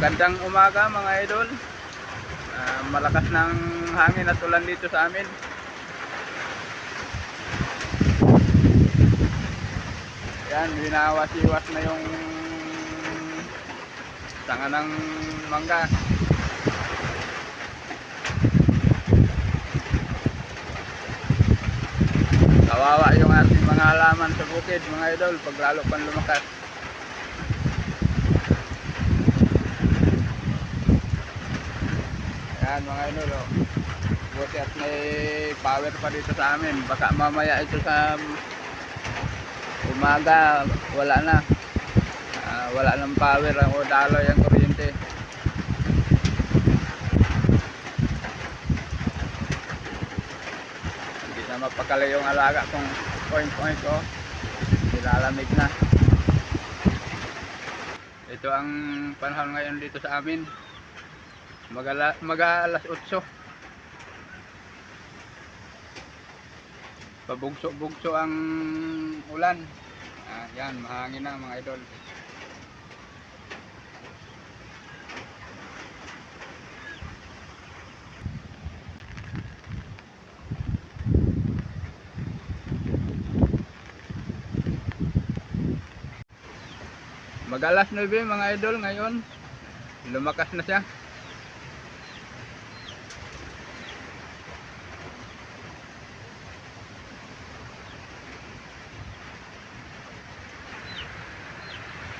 Magandang umaga mga idol. Malakas ng hangin at ulan dito sa amin. Yan, binawas-iwas na yung sanga ng mangga. Kawawa yung ating mga halaman sa bukid mga idol pag lalo pang lumakas. Yan mga idol, oh. Buti at may power pa dito sa amin. Baka mamaya ito sa umaga wala na. Wala ng power o daloy ang kuryente. Hindi na mapakali yung alaga kung point oh. Nilalamig na. Ito ang panahon ngayon dito sa amin. Mag-alas 8. Pabugso-bugso ang ulan. Yan, mahangin na mga idol. Mag-alas 9 mga idol ngayon. Lumakas na siya.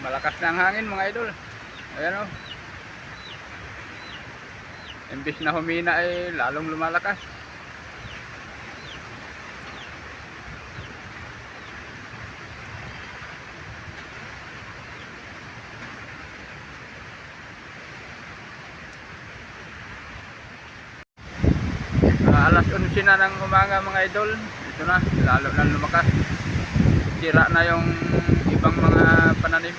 Malakas na ang hangin mga idol. Ayan o. Imbis na humina ay lalong lumalakas. Alas 11 na ng umaga mga idol. Ito na, lalo na lumakas. Sira na yung ibang mga pananim.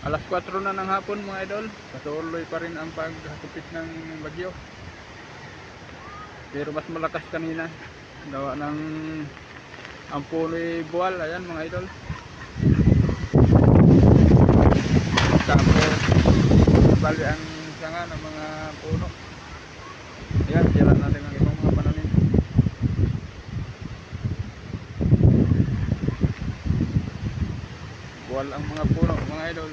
Alas 4 na ng hapon mga idol. Patuloy pa rin ang paghakupit ng bagyo. Pero mas malakas kanina. Gawa ng ang puno'y buwal. Ayan mga idol. Tapos bali ang sanga ng mga puno. Ayan, sira natin ang ibang mga pananim. Buwal ang mga puno mga idol.